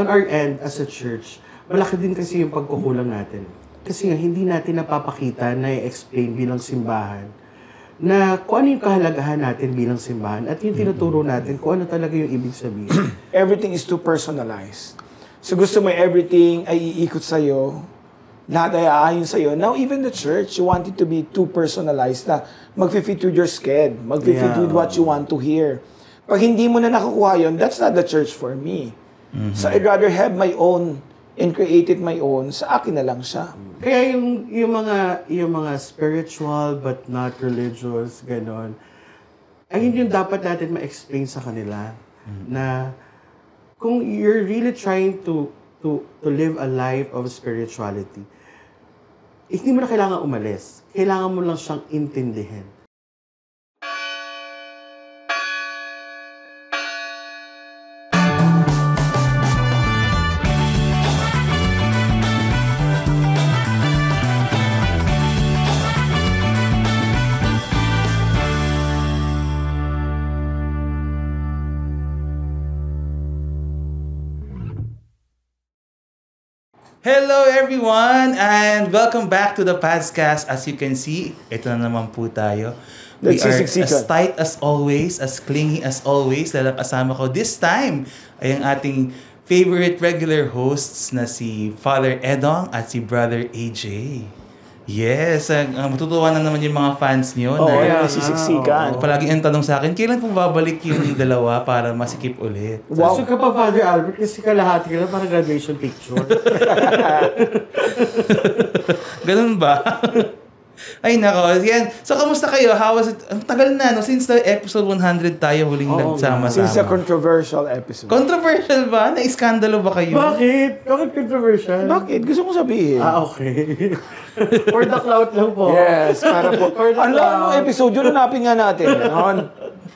on our end as a church, malaki din kasi yung pagkukulang natin. Kasi nga, hindi natin napapakita na i-explain bilang simbahan na kung ano yung kahalagahan natin bilang simbahan at yung tinuturo natin kung ano talaga yung ibig sabihin. Everything is too personalized. So gusto mo everything ay iikot sa'yo, lahat ay aayon sa'yo. Now, even the church, you want it to be too personalized na mag-fit with your sked, mag-fit with what you want to hear. Pag hindi mo na nakukuha yun, that's not the church for me. So I'd rather have my own and create it my own, sa akin na lang siya. Kaya yung mga spiritual but not religious, ganon, ay yun yung dapat natin ma-explain sa kanila na kung you're really trying to live a life of spirituality, hindi mo na kailangan umalis. Kailangan mo lang siyang intindihin. Hello everyone and welcome back to the podcast. As you can see, ito na naman po tayo. We are as tight as always, as clingy as always. Dahil kasama ko this time ay ang ating favorite regular hosts na si Father Edong at si Brother AJ. Yes, matutuwa na naman yung mga fans nyo. Oo, nasisiksikan. Palagi ang tanong sa akin, kailan po babalik yung dalawa para masikip ulit? Wow. So ka pa, Father Albert, kasi kalahati ka na parang graduation picture. Ganun ba? Ay, nako. Yan. So, kamusta kayo? How was it? Ang tagal na, no? Since the episode 100 tayo huling nagsama-sama. Since the controversial episode. Controversial ba? Na-iskandalo ba kayo? Bakit? Bakit controversial? Bakit? Gusto mo sabihin? Okay. For the clout lang po. Yes, para po. Ano ang episode yun? Hanapin nga natin.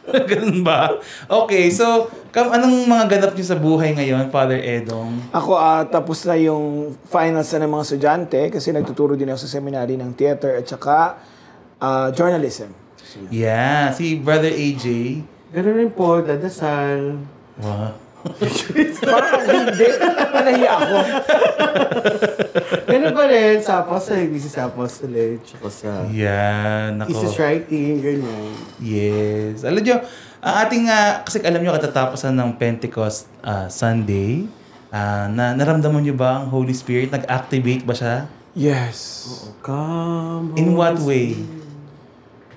Ganun ba? Okay, so, anong mga ganap niyo sa buhay ngayon, Father Edong? Ako, tapos na yung finals na ng mga estudyante kasi nagtuturo din ako sa seminary ng theater at saka journalism. Yeah, si Brother AJ. Ganun rin po, dadasal. Wow. Parang hindi. Panahiya ako. Ganun pa rin, sa apostle, sa apostle, tsaka sa nako. thesis writing, ganyan. Yes. Alam nyo, ang ating, kasi alam nyo, katatapusan ng Pentecost Sunday, naramdaman nyo ba ang Holy Spirit? Nag-activate ba siya? Yes. Come, In what way?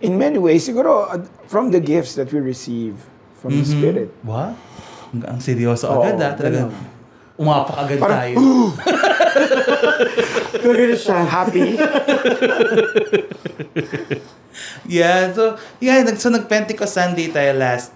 In many ways, siguro, from the gifts that we receive from the Spirit. What? Ang seryoso agad, talagang umapak agad tayo. Kagano siya, happy. So nag-Pentecost Sunday tayo last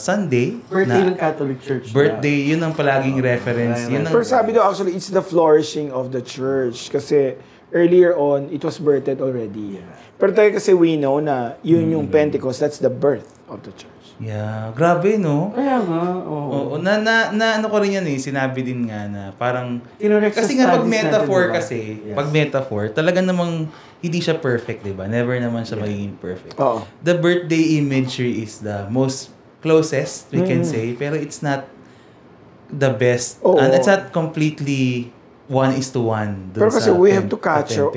Sunday. Birthday ng Catholic Church. Birthday, yun ang palaging reference. Pero sabi daw, actually, it's the flourishing of the church. Kasi earlier on, it was birthed already. Pero tayo kasi we know na yun yung Pentecost, that's the birth of the church. Yeah, grabe, no? Kaya nga, Oo. Ano ko rin yan sinabi din nga na parang, Kinorek kasi nga pag metaphor kasi, pag metaphor, talaga namang hindi siya perfect, di ba? Never naman siya magiging perfect. Oo. The birthday imagery is the most closest, we can say, pero it's not the best. And it's not completely 1:1. Pero kasi we have to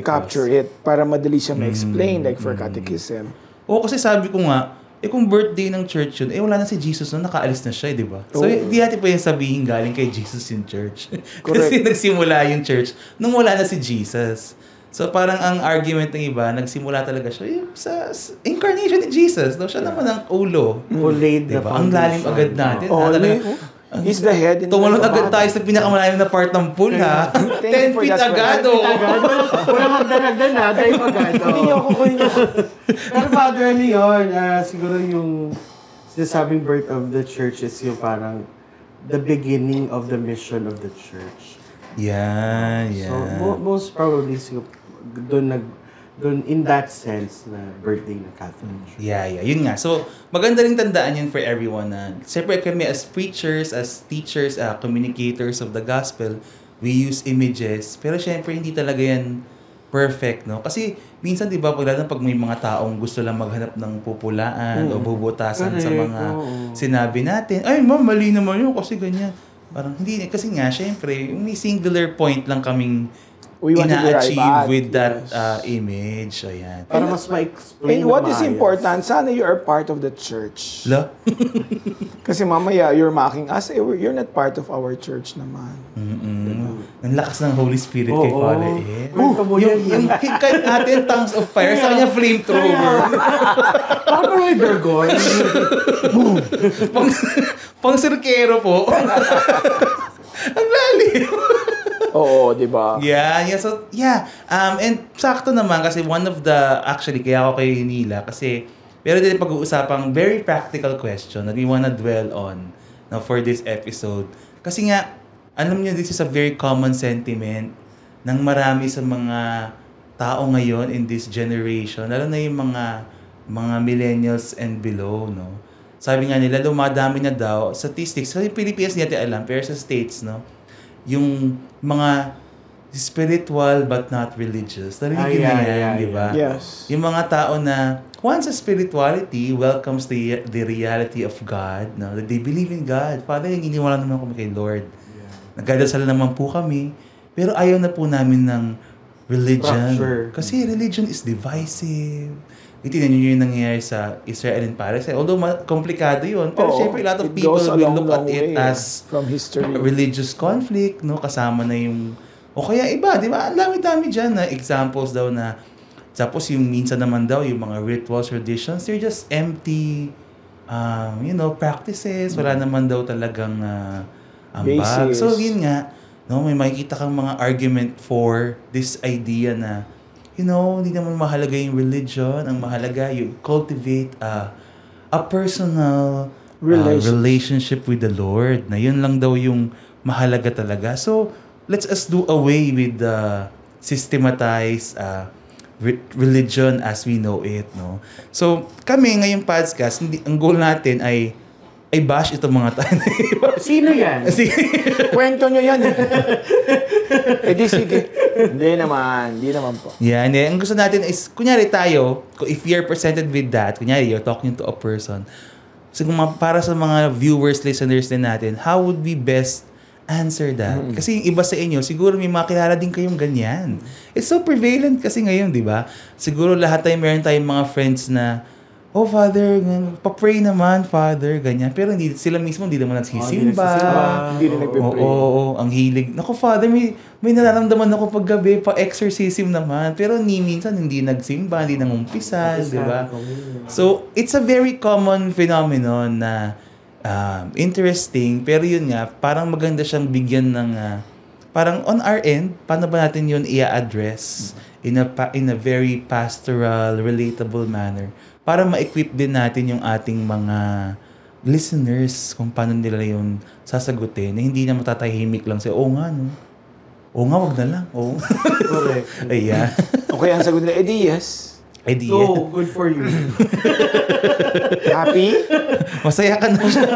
capture it para madali siya ma-explain, like for catechism. Oo, kasi sabi ko nga, kung birthday ng church yun, wala na si Jesus na, nakaalis na siya, di ba? So, di natin pa yung sabihin galing kay Jesus yung church. Kasi nagsimula yung church nung wala na si Jesus. So, parang ang argument ng iba, nagsimula talaga siya sa incarnation ni Jesus. Siya naman ang ulo. Diba? Ang lalim agad natin. He's the head. Tumalon agad tayo sa pinakamalalim na part ng pool, ha? 10 feet agad, Walang hagdan-hagdan na, dive agad. Hindi niyo ako kunin. Pero Father, ano yun? Siguro yung sinasabing birth of the church is yung parang the beginning of the mission of the church. Yeah. So, most probably, doon in that sense na birthday ng Catholic Church. Yeah. Yun nga. So, maganda rin tandaan yun for everyone na siyempre kami as preachers, as teachers, communicators of the gospel, we use images. Pero siyempre, hindi talaga yan perfect, no? Kasi minsan, di ba, pag may mga taong gusto lang maghanap ng pupulaan o bubutasan sa mga sinabi natin, ay, ma'am, mali naman yun kasi ganyan. Parang hindi, kasi nga, syempre, may singular point lang kaming We want to derive ina-achieve at, with that yes. image. So, yan. Para mas ma-explain And na what is maayos. important, sana you are part of the church. La? Kasi mamaya, you're mocking us, you're not part of our church naman. Ang lakas ng Holy Spirit kay Oo. Father Ed. Yung Kay atin, tongues of fire, sa kanya flamethrower. Parang may Bergoy. Pang sirkero po. Ang lalim. Oo, di ba? Yeah. So, yeah. And sakto naman kasi one of the, actually, kaya ako kayo hinila kasi, pero din pag-uusapang very practical question that we wanna dwell on now for this episode. Kasi nga, alam niyo, this is a very common sentiment ng marami sa mga tao ngayon in this generation, lalo na yung mga millennials and below, no? Sabi nga nila, lumadami na daw, statistics, sa Pilipinas hindi natin alam, pero sa States, no? Yung mga spiritual but not religious. Narinig na yan, di ba? Yes. Yung mga tao na once a spirituality welcomes the reality of God, no? That they believe in God. Father, iniwala naman kami kay Lord. Nagdadasal naman po kami. Pero ayaw na po namin ng religion. Structure. Kasi religion is divisive. Itinan nyo yung nangyayari sa Israel and Palestine. Although komplikado yun. Pero Oo, syempre, a lot of it people goes a will long, look at long it way, as from history. religious conflict, no? Kasama na yung... O kaya iba, di ba? Ang dami-dami dyan na examples daw na... Tapos yung minsan naman daw, yung mga rituals, traditions, they're just empty, practices. Wala naman daw talagang ambag. Basis. So, yun nga, no? May makikita kang mga argument for this idea na hindi naman mahalaga yung religion. Ang mahalaga, you cultivate a personal relationship with the Lord. Na yun lang daw yung mahalaga talaga. So, let's us do away with the systematized religion as we know it, no? So, kami ngayong podcast, ang goal natin ay bash itong mga tayo. Sino yan? Kwento nyo yan. Sige. Hindi naman po. Yeah, and ang gusto natin is, kunyari tayo, if you're presented with that, kunyari you're talking to a person, so para sa mga viewers, listeners din natin, how would we best answer that? Kasi yung iba sa inyo, siguro may makilala din kayong ganyan. It's so prevalent kasi ngayon, di ba? Siguro lahat tayo, meron tayong mga friends na, oh, Father, pa-pray naman, Father, ganyan. Pero sila mismo hindi naman nagsisimba. Hindi rin nagpe-pray. Oo, ang hilig. Naku, Father, may nararamdaman ako paggabi, pa-exorcism naman. Pero minsan hindi nagsimba, hindi nangumpisal, di ba? So, it's a very common phenomenon na interesting. Pero yun nga, parang maganda siyang bigyan ng... parang on our end, paano ba natin yun i-address in a very pastoral, relatable manner? Para ma-equip din natin yung ating mga listeners kung paano nila yung sasagutin na hindi na matatahimik lang sa, nga, no? Wag na lang. Correct. Ayan. Okay, ang sagot nila, yes. So, good for you. Happy? Masaya ka na siya.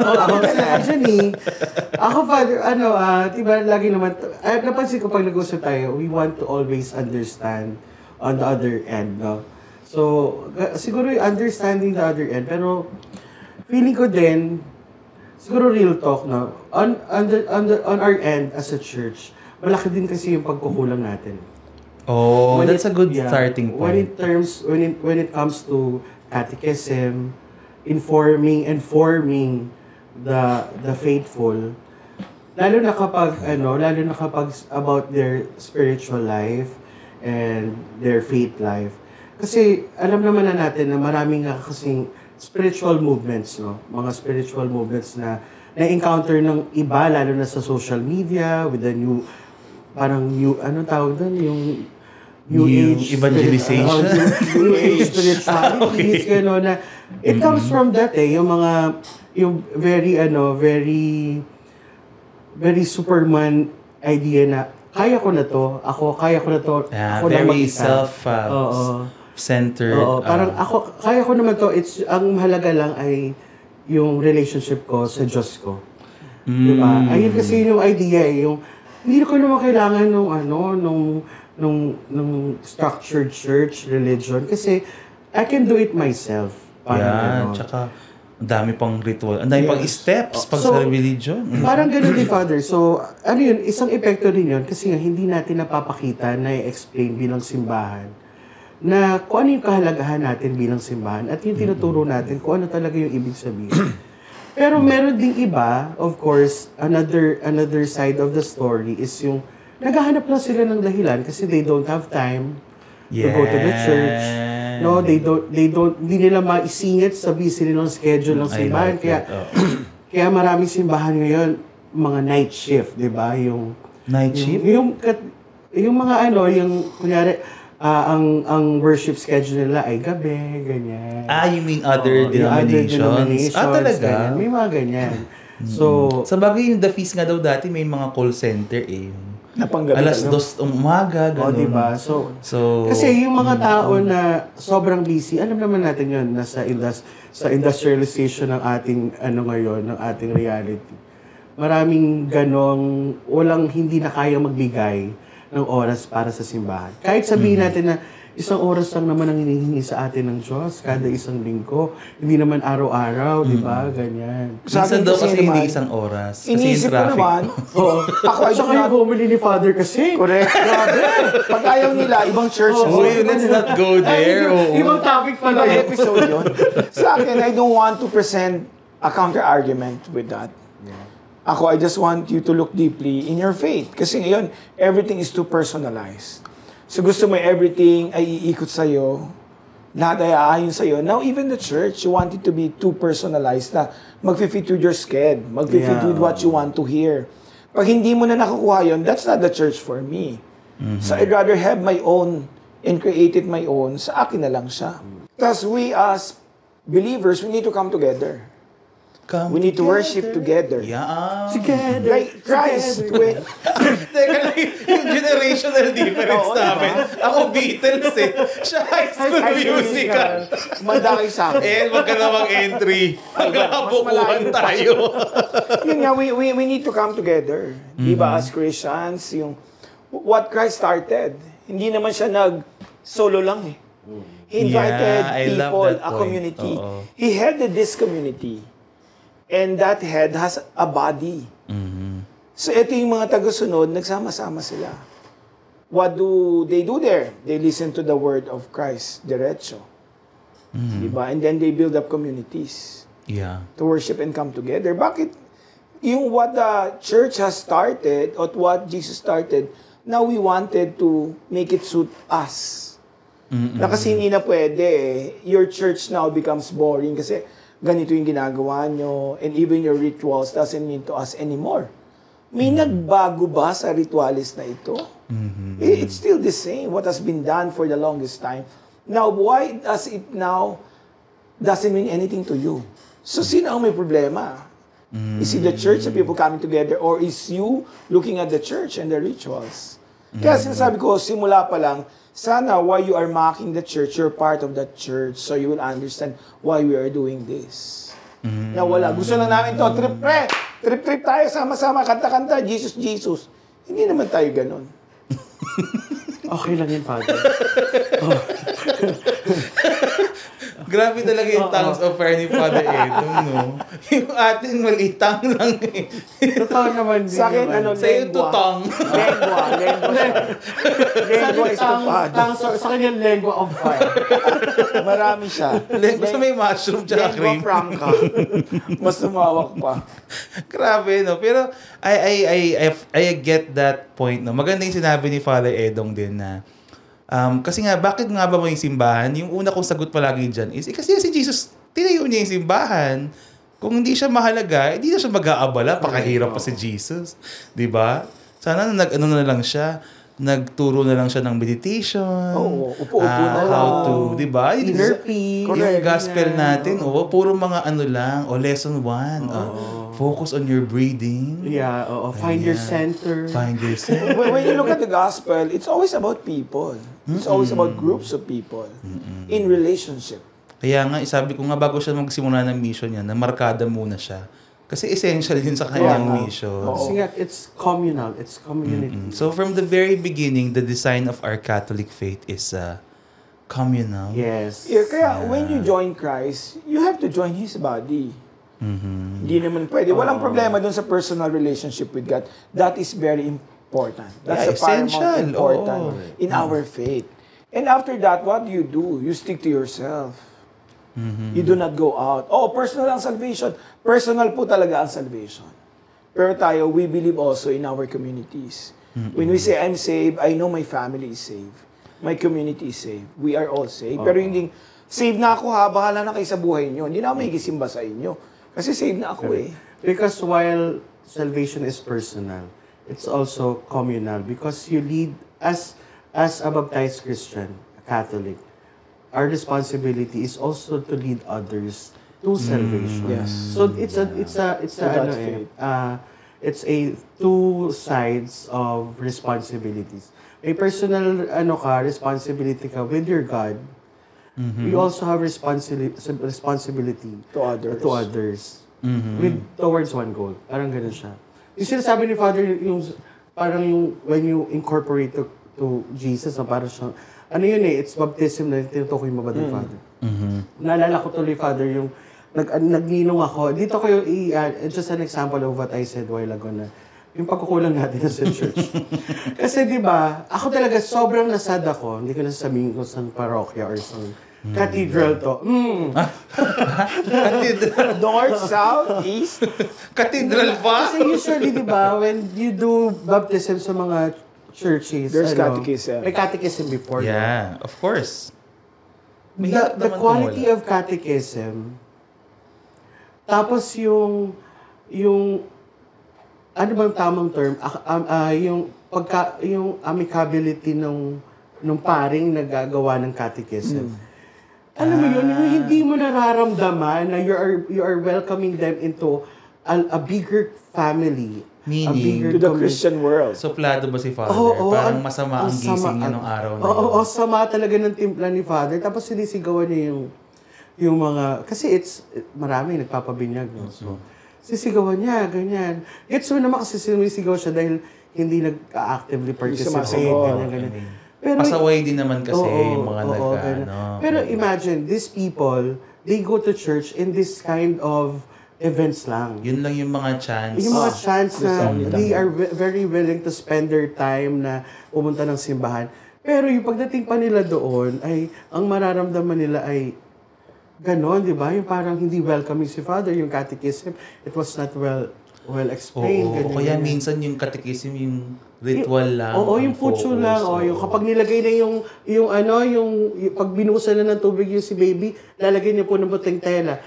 Actually, ako, Father, diba, lagi naman, napansin ko pag nag-usap tayo, we want to always understand on the other end, no? So, siguro yung understanding the other end, pero feeling ko din, siguro real talk, no? On our end as a church, malaki din kasi yung pagkukulang natin. Oh, that's a good starting point. When it comes to catechism, informing and forming the faithful, lalo na kapag about their spiritual life and their faith life. Kasi alam naman na natin na maraming nga kasing spiritual movements, no? Mga spiritual movements na na-encounter ng iba, lalo na sa social media, with the new, anong tawag doon? Yung New Age evangelization. New Age spirituality. Gano'n na, it comes from that yung very very Superman idea na, kaya ko na to, ako na very mag-isa. Centered. Parang kaya ko naman to, ang mahalaga lang ay yung relationship ko sa Diyos ko. Diba? Ayun kasi yung idea, hindi ko naman kailangan nung structured church religion kasi I can do it myself. Tsaka Ang dami pang ritual. Ang dami pang steps pag So, sa religion. Parang ganun din, Father. So, ano yun, isang epekto rin yun kasi nga hindi natin napapakita na i-explain bilang simbahan na kung ano yung kahalagahan natin bilang simbahan at yung tinuturo natin kung ano talaga yung ibig sabihin. Pero meron ding iba, of course, another side of the story is yung naghahanap lang sila ng dahilan kasi they don't have time to go to the church. No, hindi nila maisingit sa busy nilang schedule ng simbahan. Kaya maraming simbahan ngayon, mga night shift, di ba? Yung Night shift? Yung mga yung kunyari, ang worship schedule nila ay gabi, ganyan. You mean other denominations? Talaga? Ganyan. May mga ganyan. So, sa bagay yung The Feast nga daw dati, may mga call center Napanggabi. Alas 2 umaga, gano'n. diba? So, kasi yung mga tao na sobrang busy, alam naman natin yun, sa industrialization ng ating, ngayon, ng ating reality. Maraming ganong, hindi na kaya magbigay ng oras para sa simbahan. Kahit sabihin natin na isang oras lang naman ang hinihingi sa atin ng Diyos kada isang linggo. Hindi naman araw-araw, di ba? Ganyan. Minsan daw kasi hindi isang oras. Kasi yung Iniisip ko traffic. naman, ako ay Saka yung homily ni Father kasi. correct. Grabe. Pag ayaw nila, ibang church. Let's not go there. Ibang topic pala Ibang yun. episode yun. Sa akin, I don't want to present a counter-argument with that. Ako, I just want you to look deeply in your faith. Kasi ngayon, everything is too personalized. So gusto mo everything ay iikot sa'yo, lahat ay aayon sa'yo. Now, even the church, you want it to be too personalized na mag-fit with your sked, mag-fit with what you want to hear. Pag hindi mo na nakukuha yun, that's not the church for me. So I'd rather have my own and create it my own. Sa akin na lang siya. Because we as believers, we need to come together. We need to worship together. Yeah. Together. Like Christ. Teka lang, yung generational difference namin. Ako Beatles Siya High School Musical. Manda kayo sa akin. Wag ka namang entry. Magkakabukuhan tayo. Yun nga, we need to come together. Diba, as Christians, yung what Christ started. Hindi naman siya nag-solo lang He invited I love people, that a point. community. He headed this community. And that head has a body. So ito yung mga taga-sunod, nagsama-sama sila. What do they do there? They listen to the word of Christ, diretso. Diba? And then they build up communities to worship and come together. Bakit? Yung what the church has started, or what Jesus started, now we wanted to make it suit us. Na kasi hindi na pwede Your church now becomes boring kasi ganito yung ginagawa nyo, and even your rituals doesn't mean to us anymore. May nagbago ba sa ritualis na ito? It's still the same, what has been done for the longest time. Now, why does it now doesn't mean anything to you? So, sino ang may problema? Is it the church, the people coming together, or is you looking at the church and the rituals? Kaya sinasabi ko, simula pa lang, sana while you are mocking the church, you're part of that church so you will understand why we are doing this. Na wala. Gusto lang namin to. Trip tayo, sama-sama, kanta-kanta, Jesus, Jesus. Hindi naman tayo ganun. Okay lang yun, Father. Grabe talaga yung tongues of fire ni Father Edong, no? Yung ating malitang lang Totoo naman din. Sa akin, naman. Sa iyo, tutong. Lengua is to Father. Sa kanya, lengua of fire. Marami siya. Basta may mushroom tsaka Lengua cream. franca. Mas tumawak pa. Grabe, no? Pero I get that point, no? Maganda yung sinabi ni Father Edong din na kasi nga, bakit nga ba may simbahan? Yung una kong sagot palagi dyan is, kasi si Jesus, tinayo niya yung simbahan. Kung hindi siya mahalaga, hindi na siya mag-aabala. Pakahirap pa si Jesus. Diba? Sana na lang siya, nagturo na lang siya ng meditation. Upo-upo na lang. How to, diba? Inner peace. Yung gospel natin, puro mga lang, lesson 1. Focus on your breathing. Yeah, find your center. Find yourself. When you look at the gospel, it's always about people. It's always about groups of people in relationship. Kaya nga, sabi ko nga, bago siya magsimula ng mission niya, namarkada muna siya. Kasi essential yun sa kanyang mission. Kasi nga, it's communal. It's community. So from the very beginning, the design of our Catholic faith is communal. Yes. Yeah, kaya when you join Christ, you have to join His body. Hindi naman pwede. Walang problema dun sa personal relationship with God. That is very important. That's the paramount important in our faith. And after that, what do? You stick to yourself. You do not go out. Personal ang salvation. Personal po talaga ang salvation. Pero tayo, we believe also in our communities. When we say, I'm saved, I know my family is saved. My community is saved. We are all saved. Pero hindi, saved na ako ha, bahala na kayo sa buhay nyo. Hindi na ako magisimba sa inyo. Kasi saved na ako eh. Because while salvation is personal, it's also communal. Because you lead, as a baptized Christian, a Catholic, our responsibility is also to lead others to salvation. Yes. So it's a two sides of responsibilities. May personal responsibility ka with your God. We also have responsibility to others. With towards one goal. Parang ganun siya. Yung sinasabi ni Father, when you incorporate to Jesus, parang siyang, it's baptism na tinutukoy mo ba ng Father? Naalala ko tuloy, Father, yung nagninong ako. Dito ko yung just an example of what I said while ago na yung pagkukulang natin sa church. Kasi di ba, ako talaga sobrang nasad ako. Hindi ko na sabihin kung saan parokya or saan cathedral to. Cathedral. North, south, east. Cathedral pa? Kasi usually, di ba, when you do baptism sa mga churches, there's catechism. May catechism before. Yeah, of course. The quality of catechism, tapos yung ano bang tamang term? Yung amicability nung paring nagagawa ng catechism. Alam mo yun, yung hindi mo nararamdaman na you are welcoming them into a bigger family. Meaning, to the Christian world. Suplado ba si Father? Parang masama ang gising niya nung araw na yun. Sama talaga ng timpla ni Father. Tapos sinisigawan niya yung mga, kasi marami nagpapabinyag. No? So, sisigawan niya, ganyan. Gets mo naman kasi sumisigaw siya dahil hindi nag-actively participate, ganyan. Pero, pasaway din naman kasi yung mga Pero imagine, these people, they go to church in this kind of events lang. Yun lang yung mga chance. Yung mga chance na they are very willing to spend their time na pumunta ng simbahan. Pero yung pagdating pa nila doon, ay ang mararamdaman nila ay ganon, di ba? Yung parang hindi welcoming si Father, yung catechism, it was not well explained. Oo, kaya minsan yung catechism, yung ritual lang. Yung putyo lang. Yung kapag nilagay na yung pag binusan na ng tubig yung si baby, lalagay niya po ng puting tela.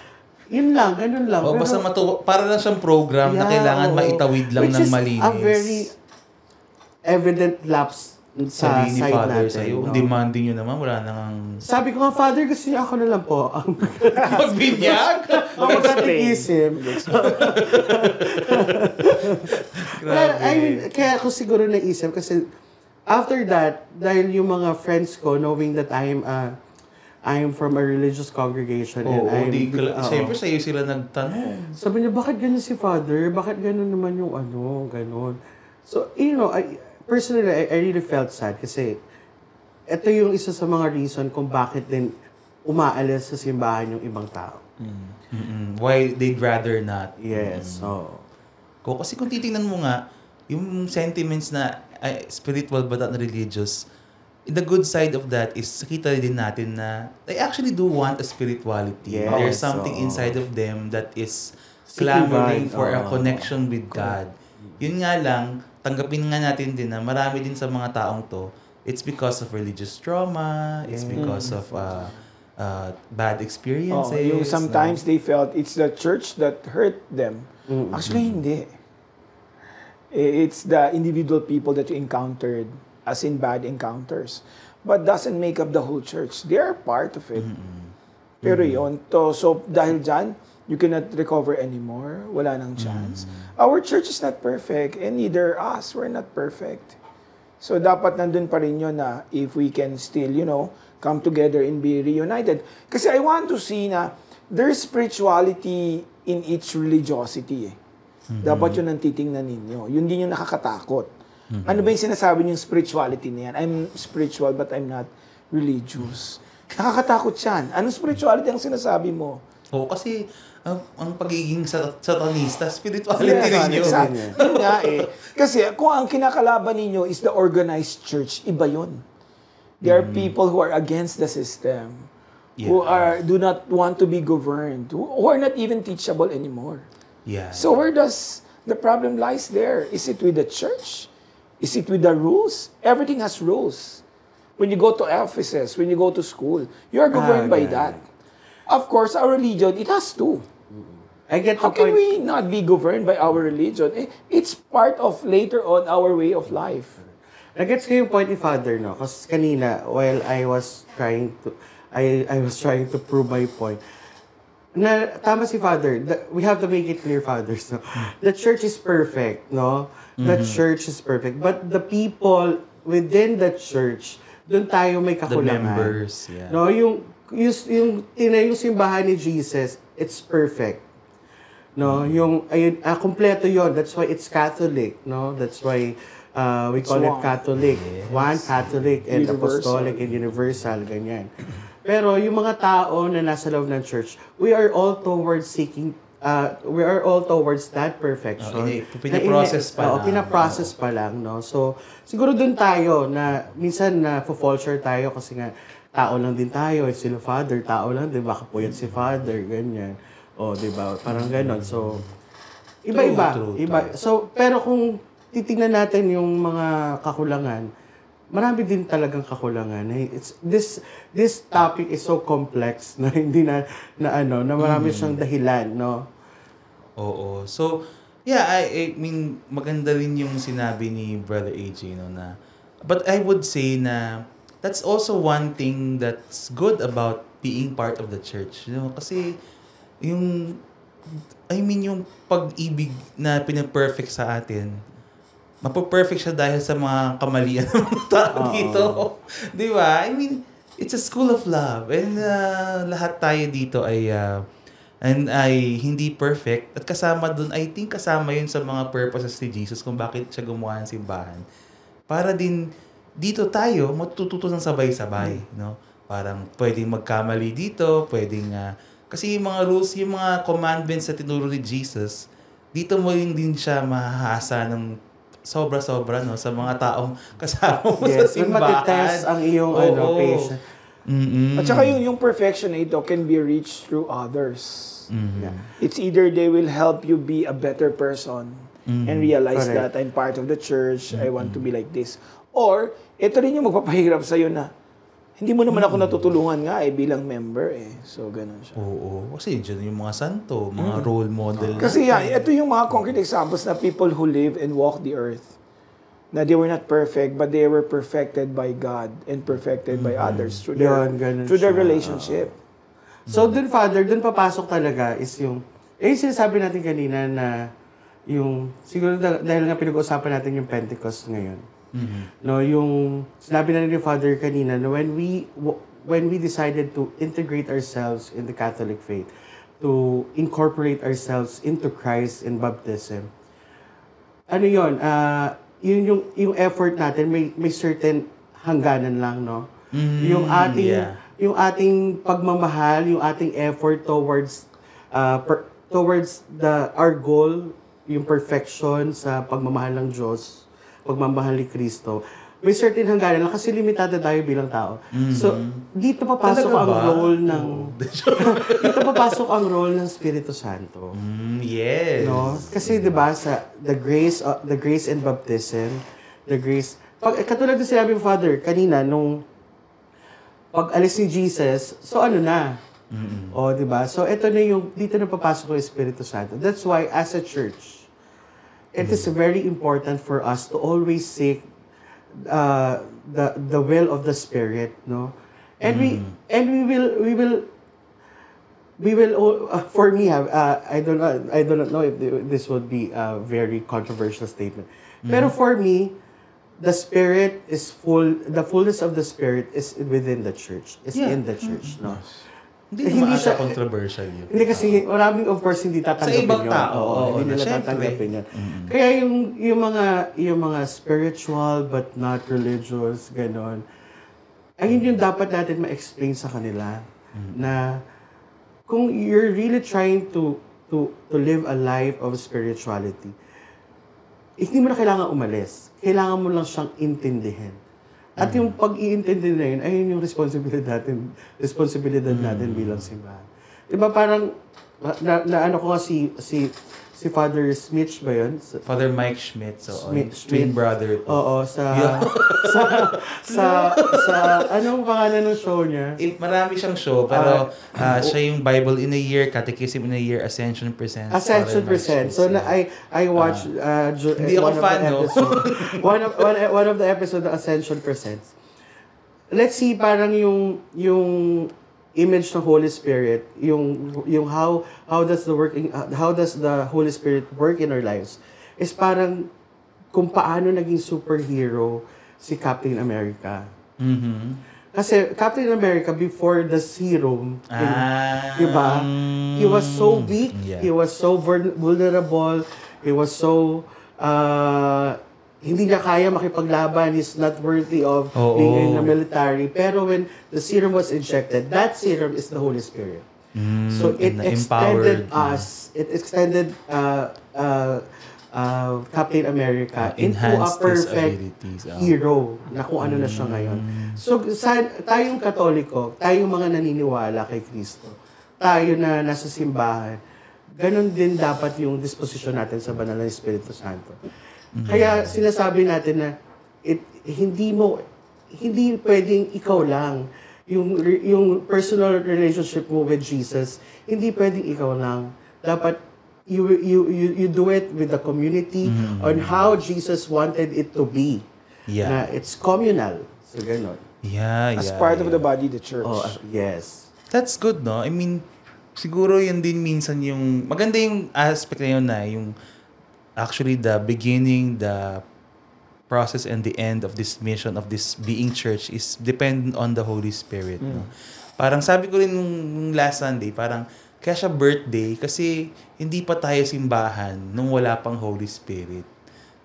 Yun lang, ganun lang. Pero, basta para lang siyang program na kailangan maitawid lang ng malinis. Which is a very evident lapse sa sabi ni side Father natin. sa'yo, demanding nyo naman, wala nang... Sabi ko nga, Father, gusto niya ako na lang po. Magbinyag? Mag-catechism. Kaya ako siguro naisip kasi after that, dahil yung mga friends ko, knowing that I am from a religious congregation siyempre sa'yo sila nagtanong. Sabi niya, bakit ganun si Father? Bakit ganun naman yung ganun? So, personally, I really felt sad kasi ito yung isa sa mga reason kung bakit din umaalis sa simbahan yung ibang tao. Why they'd rather not. Yes. Kasi kung titingnan mo nga, yung sentiments na spiritual but not religious, the good side of that is nakita din natin na they actually do want a spirituality. Yes, there's something inside of them that is clamoring for a connection with God. Yun nga lang, tanggapin nga natin din na marami din sa mga taong to, it's because of religious trauma, it's because of bad experiences. Yung sometimes they felt it's the church that hurt them. Actually, hindi. It's the individual people that you encountered as in bad encounters. But doesn't make up the whole church. They are part of it. Pero yun, so dahil dyan, you cannot recover anymore. Wala nang chance. Our church is not perfect and neither us. We're not perfect. So dapat nandun pa rin yun na if we can still, come together and be reunited. Kasi I want to see na there's spirituality in each religiosity. Dapat yun ang titingnan ninyo. Yun din yung nakakatakot. Ano ba yung sinasabi niyong spirituality na yan? I'm spiritual but I'm not religious. Nakakatakot yan. Anong spirituality ang sinasabi mo? Oo, kasi ang pagiging satanista, spirituality rin yun. Exactly. Yun nga eh. Kasi kung ang kinakalaban ninyo is the organized church, iba yun. There are people who are against the system, who do not want to be governed, who are not even teachable anymore. Yeah. So where does the problem lies there? Is it with the church? Is it with the rules? Everything has rules. When you go to Ephesus, when you go to school, you are governed by that. Of course, our religion, it has to. I get How the can point. we not be governed by our religion? It's part of later on our way of life. Nagets ko yung point ni Father, no? Kasi kanina, while I was trying to prove my point, na tama si Father, we have to make it clear, Fathers, no? The church is perfect, no? The church is perfect. But the people within the church, doon tayo may The kakulangan. members, yeah. No, yung simbahan ni Jesus, it's perfect. No, yung ayun, kumpleto 'yon. That's why it's Catholic, no? That's why we call it Catholic. One Catholic and Universal. Apostolic and Universal, ganyan. Pero yung mga tao na nasa loob ng church, we are all towards that perfection. Pinaprocess pa lang. Pinaprocess pa lang, no? So, siguro dun tayo na minsan na fall short tayo kasi nga tao lang din tayo, sila Father, tao lang din, baka po yan si Father, ganyan. O, di ba? Parang ganon. So, iba-iba. True. So, pero kung titingnan natin yung mga kakulangan, marami din talagang kakulangan. This topic is so complex na hindi na marami siyang dahilan, no? Oo. So, yeah, I mean, maganda rin yung sinabi ni Brother AJ, no, na, but I would say na, that's also one thing that's good about being part of the church, you know, kasi, yung pag-ibig na pinaperfect sa atin, mapaperfect siya dahil sa mga kamalian ng mga tao dito. Di ba? I mean, it's a school of love. And lahat tayo dito ay hindi perfect. At kasama dun, I think kasama yun sa mga purposes ni Jesus kung bakit siya gumawa ng simbahan. Para din, dito tayo matututo ng sabay-sabay. No? Parang pwedeng magkamali dito, pwedeng... kasi yung mga rules, yung mga commandments na tinuro ni Jesus, dito mo rin din siya mahahasa ng sobra-sobra, no, sa mga taong kasama mo sa simbahan. Matitest ang iyong patience. At saka yung perfection na ito can be reached through others. Yeah. It's either they will help you be a better person and realize that I'm part of the church, I want to be like this. Or, ito rin yung magpapahirap sa'yo na, hindi mo naman ako natutulungan nga bilang member So, ganun siya. Oo. Kasi dyan yung mga santo, mga role model. Kasi ito yung mga concrete examples na people who live and walk the earth. Na they were not perfect, but they were perfected by God and perfected by others through their relationship. So, dun, Father, dun papasok talaga is yung sinasabi natin kanina na siguro dahil nga pinag-uusapan natin yung Pentecost ngayon. No, yung sinabi na ni Father kanina na when we decided to integrate ourselves in the Catholic faith, to incorporate ourselves into Christ in baptism, yung effort natin may certain hangganan lang, no? Yung ating pagmamahal, yung ating effort towards our goal, yung perfection sa pagmamahal ng Diyos, pagmamahal ni Kristo, may certain hangganan lang kasi limitado tayo bilang tao. So, dito papasok ang role ng Espiritu Santo. Yes. No? Kasi 'di ba sa the grace and baptism, katulad ng sinabi ng Father kanina nung pag-alis ni Jesus, so ano na? O, 'di ba? So ito na dito na papasok ang Espiritu Santo. That's why as a church, it is very important for us to always seek the will of the Spirit, no? And we will for me I do not know if this would be a very controversial statement. Pero for me, the Spirit is the fullness of the Spirit is within the church, is in the church, no? Hindi siya controversial yun. Hindi kasi maraming of course hindi tatanggapin yun. Sa ibang tao. Hindi nila tatanggapin yun. Kaya yung mga spiritual but not religious, ganon, ayun yung dapat natin ma-explain sa kanila na kung you're really trying to live a life of spirituality, hindi mo na kailangan umalis. Kailangan mo lang siyang intindihin. At yung pag-iintindi na yun, ayun yung responsibilidad natin bilang simbahan. Diba parang, ano ko nga si Father Smith ba yun? Father Mike Schmidt, so Schmidt. twin brother. Oo, sa anong pangalan ng show niya? Marami siyang show, pero siya yung Bible in a Year, Catechism in a Year, Ascension Presents. Ascension Presents. So I watched Hindi ako fan, no? one of the episodes of Ascension Presents. Let's see parang yung image ng Holy Spirit, yung how does the Holy Spirit work in our lives, is parang kung paano naging superhero si Captain America. Kasi Captain America, before the serum, diba? He was so weak, he was so vulnerable, he was so hindi niya kaya makipaglaban, he's not worthy of being in the military. Pero when the serum was injected, that serum is the Holy Spirit. So it extended Captain America into a perfect hero na kung ano na siya ngayon. So tayong Katoliko, tayong mga naniniwala kay Kristo, tayo na nasa simbahan, ganun din dapat yung disposisyon natin sa banal na Espiritu Santo. Kaya sinasabi natin na hindi pwedeng ikaw lang yung personal relationship mo with Jesus, hindi pwedeng ikaw lang. Dapat you do it with the community on how Jesus wanted it to be. Na it's communal. So gano'n. As part of the body, the church. Yes. That's good, no? I mean, siguro yun din minsan yung maganda yung aspect na yun na yung actually the beginning, the process, and the end of this mission of this being church is dependent on the Holy Spirit. No? Parang sabi ko rin nung last Sunday, parang kaya siya birthday kasi hindi pa tayo simbahan nung wala pang Holy Spirit.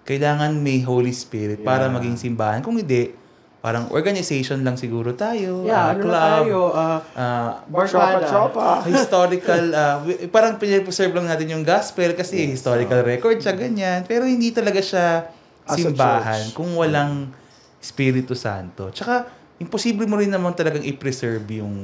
Kailangan may Holy Spirit para maging simbahan. Kung hindi, parang organization lang siguro tayo. Club. Tropa. Historical, parang pinapreserve lang natin yung gospel kasi historical record siya, ganyan. Pero hindi talaga siya simbahan kung walang Espiritu Santo. Tsaka, imposible mo rin naman talagang i-preserve yung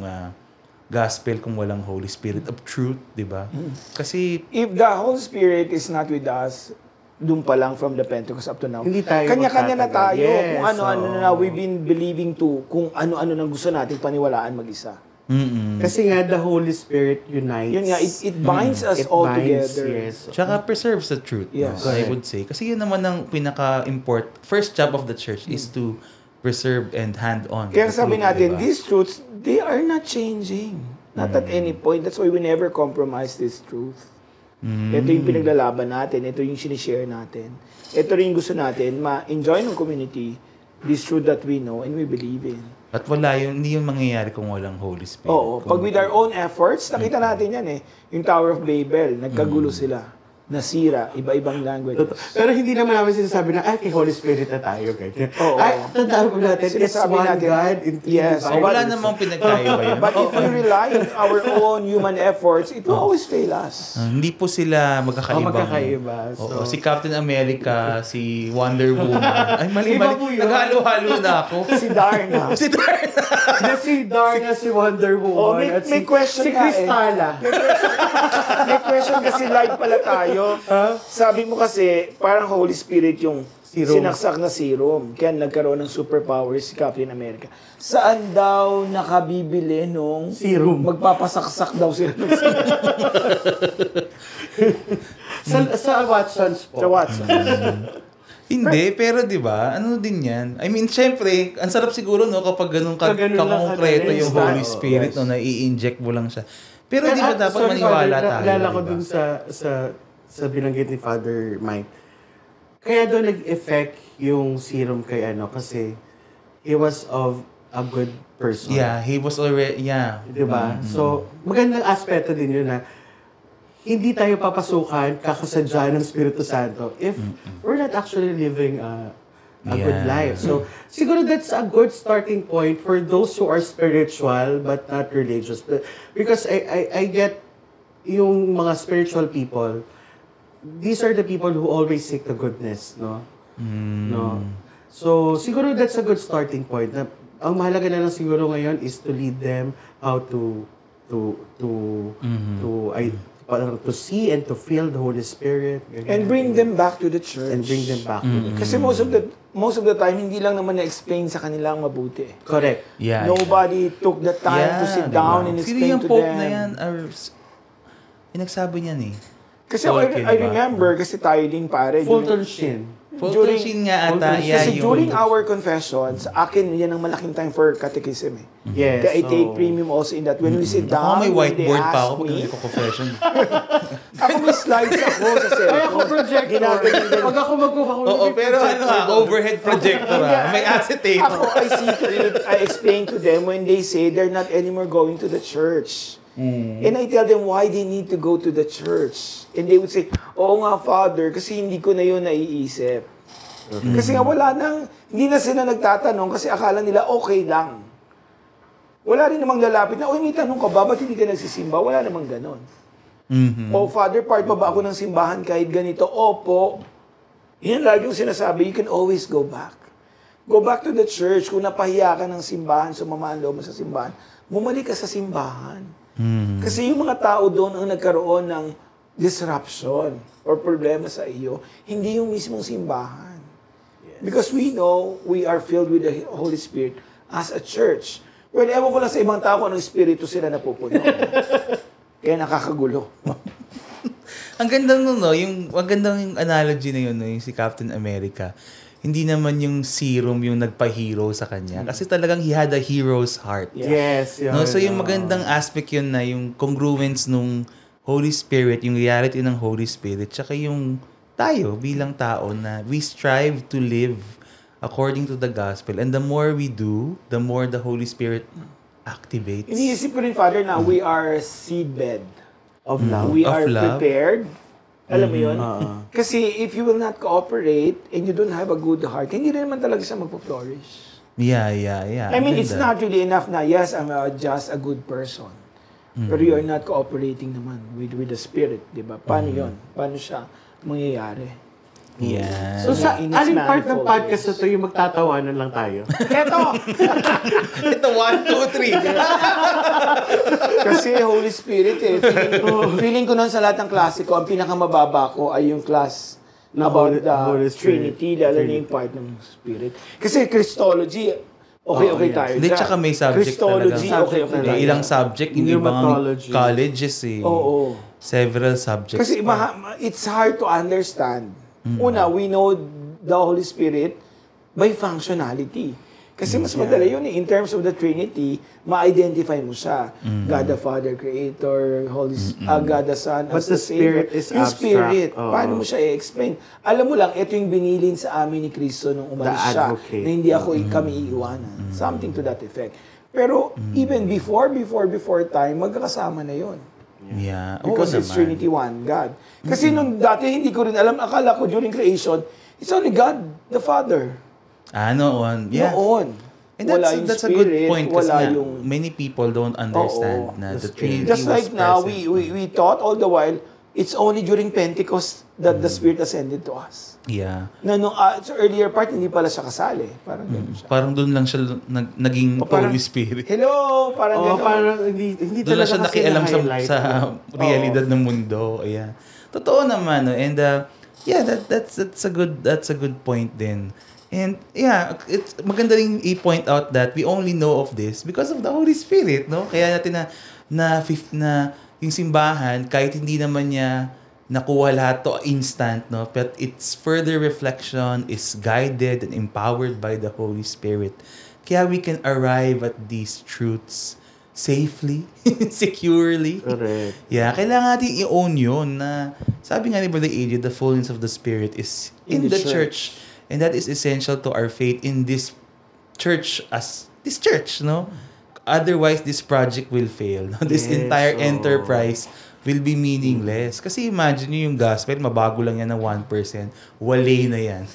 gospel kung walang Holy Spirit of truth, di ba? Kasi, if the Holy Spirit is not with us, doon pa lang from the Pentecost up to now. Hindi tayo kanya-kanya na tayo. Yes, kung ano-ano na we've been believing to, kung ano-ano nang gusto natin paniwalaan mag-isa. Kasi nga, the Holy Spirit unites. Yun nga, it binds us all together. Yes. tsaka preserves the truth. Yes. No? I would say. Kasi yun naman ang first job of the church is to preserve and hand on. Kaya the sabi truth, natin, diba? these truths, they are not changing. Not at any point. That's why we never compromise this truth. Ito yung pinaglalaban natin. Ito yung sinishare natin. Ito rin yung gusto natin, ma-enjoy ng community this truth that we know and we believe in. At hindi yung mangyayari kung walang Holy Spirit. Oo. Pag with our own efforts, nakita natin yan Yung Tower of Babel, nagkagulo sila. Nasira, iba-ibang languages. Pero hindi naman namin sinasabi na, kay Holy Spirit na tayo. Oo. Tandaan po natin, it's Sinasabi one natin, God in three yes. divided. Wala namang pinagkaiba yun. But if we rely on our own human efforts, it will always fail us. Hindi po sila magkakaibang. Magkakaiba. So, Si Captain America, si Wonder Woman. Ay, mali. Iba po yun. Naghalo-halo na ako. Si Darna. Si Darna. si Darna, si Wonder Woman. At may question si nga Cristala. May question kasi live pala tayo. Sabi mo kasi, parang Holy Spirit yung Serum. sinaksak na serum. Kaya nagkaroon ng superpowers si Captain America. Saan daw nakabibili nung Serum. magpapasaksak daw sila ng serum? sa Watson's po. Sa Watson. Hindi, pero 'di ba? Ano din 'yan? I mean, syempre, ang sarap siguro no kapag ganun Ganun lang konkreto kadali. yung Holy Oo, Spirit yes. no na i-inject mo lang siya. Pero 'di ba dapat maniwala tayo? Naalala ko diba? dun sa binanggit ni Father Mike. Kaya doon nag-effect yung serum kay kasi he was of a good person. Yeah, he was already, Diba? So, magandang aspeto din yun na hindi tayo papasukan, kakasadya ng Espiritu Santo if we're not actually living a good life. So, siguro that's a good starting point for those who are spiritual but not religious. Because I get yung mga spiritual people, these are the people who always seek the goodness, no? No. So, siguro that's a good starting point. Na, ang mahalaga na lang siguro ngayon is to lead them how to see and to feel the Holy Spirit. And bring them back to the church. And bring them back to the church. Kasi most of the time, hindi lang naman na-explain sa kanila ang mabuti. Correct. Yeah. Nobody took the time to sit down and Sino explain yung to Pope them. na yan? Pinagsabi niyan eh. Kasi I remember, kasi tayo din pare. Fulton Sheen. Fulton Sheen nga ata. Kasi during our confessions, akin yan ang malaking time for catechism eh. Yes. Kaya I take premium also in that. When we sit down, Ako may when they whiteboard pa ask ako pag me, hindi ko confession. ako may slides ako sa Ay, cellphone. ako projector. Pag ako magkuha ko Oo, pero ano nga, overhead projector may acetate. Ako, I see to it, I explain to them when they say they're not anymore going to the church. And I tell them why they need to go to the church. And they would say, oo nga, Father, kasi hindi ko na yun naiisip. Kasi nga hindi na sila nagtatanong kasi akala nila okay lang. Wala rin namang lalapit na, may tanong ka ba, ba't hindi ka nagsisimba? Wala namang ganon. O Father, part pa ba ako ng simbahan kahit ganito? Opo. Yan lagi yung sinasabi, you can always go back. Go back to the church. Kung napahiya ka ng simbahan, sumamaan loob mo sa simbahan, bumalik ka sa simbahan. Kasi yung mga tao doon ang nagkaroon ng disruption or problema sa iyo, hindi yung mismong simbahan. Because we know we are filled with the Holy Spirit as a church. Well, ewan ko lang sa ibang tao kung anong espiritu sila napupuno. Kaya nakakagulo. Ang ganda nun, no? Ang ganda yung analogy na yun, no? Yung si Captain America. Hindi naman yung serum yung nagpa-hero sa kanya. Kasi talagang he had a hero's heart. Yes. Yun, No? So yung magandang aspect yun na yung congruence nung Holy Spirit, yung reality ng Holy Spirit, tsaka yung tayo bilang tao na we strive to live according to the gospel. And the more we do, the more the Holy Spirit activates. Iniisip ko rin, Father, na we are seedbed. of love. We Of are love. prepared. Alam mo yun? Kasi if you will not cooperate and you don't have a good heart, hindi rin naman talaga siya magpo-flourish. Yeah. I mean, it's Ganda. not really enough na, yes, I'm just a good person. Pero you are not cooperating naman with the Spirit, di ba? Paano yun? Paano siya mangyayari? Yeah. So sa In its aling part ng manifold podcast na ways. to, yung magtatawanan lang tayo. Eto! Ito, 1, 2, 3. Kasi Holy Spirit eh. Feeling ko nun sa lahat ng klase ko, ang pinakamababa ko ay yung class Na about Holy the Spirit. Trinity, lalo na yung part ng Spirit. Kasi Christology, okay yes. tayo. Hindi, dyan. tsaka may subject Christology, talaga. okay Subject May tayo. ilang subject, yung ibang Pneumatology. colleges eh. Oo. Several subjects. Kasi it's hard to understand. Una, we know the Holy Spirit by functionality. Kasi mas madali yun eh. In terms of the Trinity, ma-identify mo siya. God the Father, Creator, God the Son, But as the Savior. Spirit is yung abstract. Spirit, Oo. paano mo siya i-explain? Alam mo lang, ito yung binilin sa amin ni Kristo nung umalis The siya. advocate. Na hindi ako kami iiwanan. Something to that effect. Pero even before time, magkakasama na yon. Yeah. Because Oo it's naman. Trinity One, God. Kasi nung dati hindi ko rin alam, akala ko during creation, it's only God, the Father. Noon. Yeah. Noon. And Wala yung that's a Spirit, good point kasi wala nga, yung... many people don't understand Oo. na the Spirit. Trinity Just was like now, present. we thought all the while, it's only during Pentecost that the Spirit ascended to us. Yeah. Na nung sa earlier part, hindi pala siya kasali. Parang gano'n siya. Parang doon lang siya naging Parang, Holy Spirit. Hello! Parang Oo, gano'n. parang hindi Doon lang talaga siya kasi nakialam na-highlight. sa realidad ng mundo. Ayan. Totoo naman, no? And yeah, that's a good point din. And yeah, it's maganda ring i-point out that we only know of this because of the Holy Spirit, no? Kaya natin na yung simbahan, kahit hindi naman niya nakuha lahat to instant, no? But its further reflection is guided and empowered by the Holy Spirit. Kaya we can arrive at these truths safely, securely. Correct. Yeah, kailangan natin i-own yun na sabi nga ni Brother AJ, the fullness of the Spirit is in the church. And that is essential to our faith in this church, no? Otherwise, this project will fail. No? This Yes, entire oo. enterprise will be meaningless. Kasi imagine nyo yung gospel, mabago lang yan ng 1%. Wale na yan.